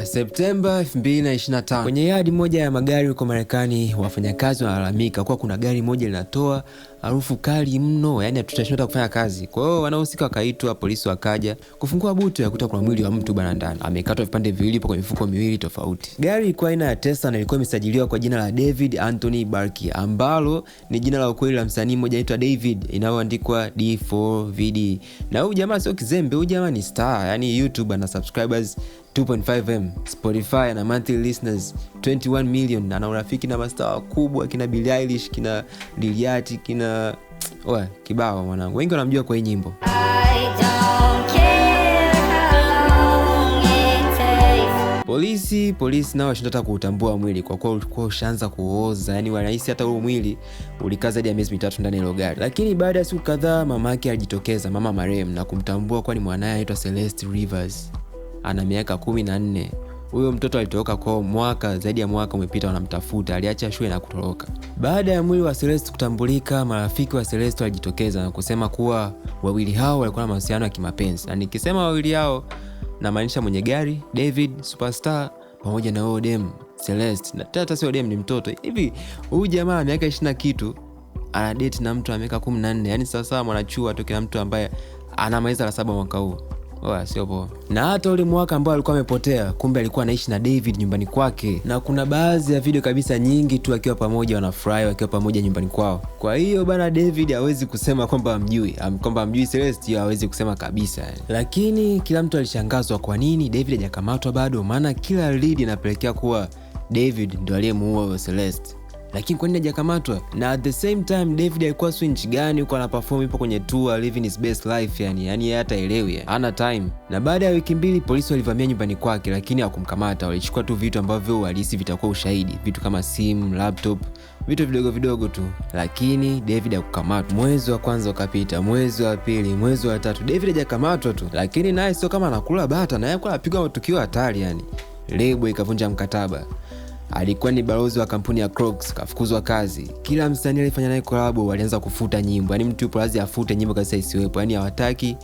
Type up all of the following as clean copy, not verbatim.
Septemba 2025 kwenye yadi moja ya magari huko Marekani, wafanyakazi wanalalamika kuwa kuna gari moja linatoa harufu kali mno, yani hatutashinda kufanya kazi. Kwa hiyo wanaohusika wakaitwa, polisi wakaja kufungua butu, yakuta kuna mwili wa mtu bana ndani, amekatwa vipande viwili kwa mifuko miwili tofauti. Gari ilikuwa aina ya Tesla na ilikuwa imesajiliwa kwa jina la David Anthony Barkey, ambalo ni jina la ukweli la msanii mmoja anaitwa David, inayoandikwa D4VD. Na huyu jamaa sio kizembe, huyu jamaa ni star, yani YouTube ana subscribers 2.5M, Spotify na monthly listeners 21 million, na ana urafiki na mastaa wakubwa kina Billie Eilish, kina Liliati, kina kibao mwanangu. Wengi wanamjua kwa hii nyimbo. Polisi nao washinda kuutambua mwili kwa kuwa ulikuwa ushaanza kuoza, yani wanahisi hata huo mwili ulikaa zaidi ya miezi 3 ndani ya gari. Lakini baada ya siku kadhaa mamake alijitokeza, mama marehemu, na kumtambua kwa ni mwanae anaitwa Celeste Rivers. Ana miaka 14. Huyo mtoto alitoka kwa zaidi ya mwaka umepita wanamtafuta, aliacha shule na kutoroka. Baada ya mwili wa Celeste kutambulika, marafiki wa Celeste walijitokeza na kusema kuwa wawili hao walikuwa na mahusiano ya kimapenzi. Na nikisema wawili hao na maanisha mwenye gari David Superstar pamoja na huyo dem Celeste. Na tata sio dem, ni mtoto. Hivi huyu jamaa miaka 20 kitu ana date na mtu wa miaka 14, yani sasa mwanachuo atoke na mtu ambaye anamaliza la 7 mwaka huu. Sio poa. Na hata ule mwaka ambao alikuwa amepotea, kumbe alikuwa anaishi na David nyumbani kwake. Na kuna baadhi ya video kabisa nyingi tu akiwa pamoja, wanafurahi wakiwa pamoja nyumbani kwao. Kwa hiyo bana, David hawezi kusema kwamba amjui Celeste, hawezi kusema kabisa yani. Lakini kila mtu alishangazwa kwa nini David hajakamatwa bado, maana kila lead inapelekea kuwa David ndio aliyemuua Celeste. Lakini kwa nini hajakamatwa? Na at the same time David alikuwa switch gani huko, anaperform ipo kwenye tour living his best life yani hata elewi hana time. Na baada ya wiki 2 polisi walivamia nyumbani kwake, lakini hawakumkamata. Walichukua tu vitu ambavyo walihisi vitakuwa ushahidi, vitu kama simu, laptop, vitu vidogo vidogo tu. Lakini David hakukamatwa. Mwezi wa kwanza ukapita, mwezi wa pili, mwezi wa tatu, David hajakamatwa tu. Lakini naye sio kama anakula bata, naye alikuwa anapigwa matukio hatari yani. Lebo ikavunja mkataba. Alikuwa ni balozi wa kampuni ya Crocs, kafukuzwa kazi. Kila msanii alifanya naye collab walianza kufuta nyimbo. Yani mtu yupo lazima afute nyimbo kabisa isiwepo. Yani hawataki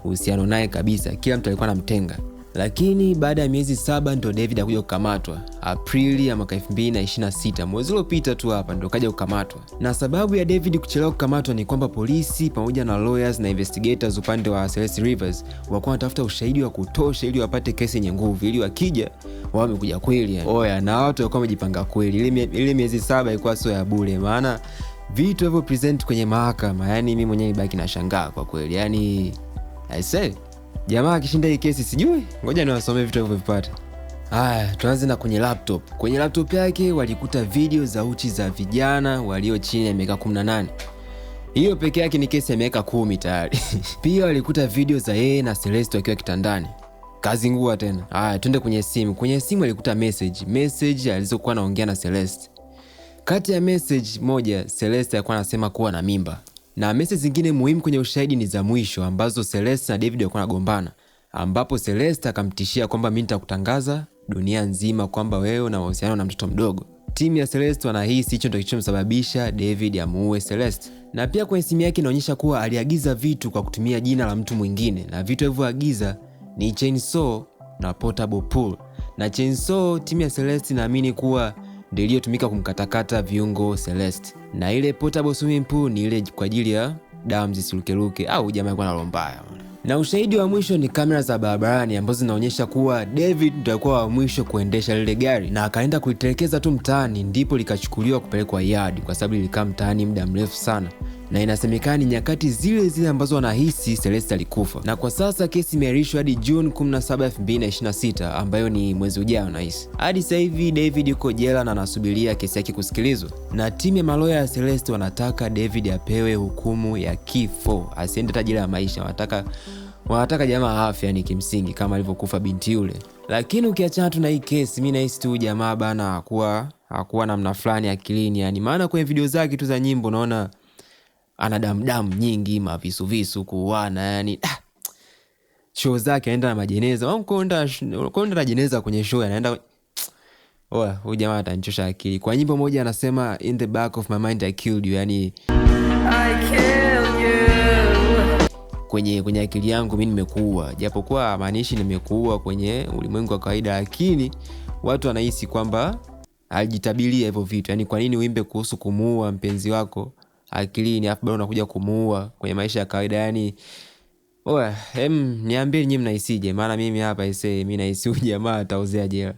uhusiano naye kabisa. Kila mtu alikuwa anamtenga. Lakini baada ya miezi 7 ndo David akuja kukamatwa. Aprili ya mwaka 2026, mwezi uliopita tu hapa ndo kaja kukamatwa. Na sababu ya David kuchelewa kukamatwa ni kwamba polisi pamoja na lawyers na investigators upande wa Celeste Rivers walikuwa wanatafuta ushahidi wa kutosha ili wapate kesi yenye nguvu, ili wakija wao wamekuja kweli yani. Na watu walikuwa wamejipanga kweli. Ile miezi 7 ilikuwa sio ya bure, maana vitu hivyo present kwenye mahakama, yani mimi mwenyewe nibaki na shangaa kwa kweli. Yani I say jamaa akishinda hii kesi sijui, ngoja niwasomee vitu hivyo vipate. Tuanze na kwenye laptop. Kwenye laptop yake walikuta video za uchi za vijana walio chini ya miaka 18. Hiyo peke yake ni kesi ya miaka 10 tayari. Pia walikuta video za yeye na Celeste wakiwa kitandani. Kazi ngumu tena. Twende kwenye simu. Kwenye simu alikuta message alizokuwa anaongea na Celeste. Kati ya message moja, Celeste alikuwa anasema kuwa na mimba. Na message zingine muhimu kwenye ushahidi ni za mwisho ambazo Celeste na David walikuwa wanagombana, ambapo Celeste akamtishia kwamba mimi nitakutangaza dunia nzima kwamba wewe una mahusiano na mtoto mdogo. Timu ya Celeste wanahisi hicho ndio kilichomsababisha David amuue Celeste. Na pia kwenye simu yake inaonyesha kuwa aliagiza vitu kwa kutumia jina la mtu mwingine, na vitu alivyoagiza ni chainsaw na portable pool. Na chainsaw timu ya Celeste inaamini kuwa ndio iliyotumika kumkatakata viungo Celeste, na ile portable swimming pool ni ile kwa ajili ya damu zisirukeruke au jamaa alikuwa na roho mbaya. Na ushahidi wa mwisho ni kamera za barabarani ambazo zinaonyesha kuwa David ndio alikuwa wa mwisho kuendesha lile gari na akaenda kulitelekeza tu mtaani, ndipo likachukuliwa kupelekwa yard kwa sababu lilikaa mtaani muda mrefu sana. Na inasemekana ni nyakati zile ambazo wanahisi Celeste alikufa. Na kwa sasa kesi imeahirishwa hadi June 17, 2026 ambayo ni mwezi ujao nahisi. Hadi sasa hivi David yuko jela na anasubiria kesi yake kusikilizwa. Na timu ya maloya ya Celeste wanataka David apewe hukumu ya kifo, asiende hata jela ya maisha. Wanataka jamaa afya yani kimsingi kama alivyokufa binti yule. Lakini ukiachana tu na hii kesi, mimi nahisi tu jamaa bana hakuwa namna fulani akilini yani, maana kwenye video zake tu za nyimbo naona ana damu nyingi, mavisu kuuana yani. Show zake anaenda na majeneza. Kwenda na jeneza kwenye show anaenda. Huyu jamaa atanichosha akili. Kwa nyimbo moja anasema in the back of my mind I killed you, yani I killed you. kwenye akili yangu mimi nimekuua, japokuwa maanishi nimekuua kwenye ulimwengu wa kawaida, lakini watu wanahisi kwamba alijitabilia hivyo vitu. Yani kwa nini uimbe kuhusu kumuua mpenzi wako akilini afu bado unakuja kumuua kwenye maisha ya kawaida? Yani niambie nyinyi mnahisije, maana mimi hapa mimi nahisi huyu jamaa ataozea jela.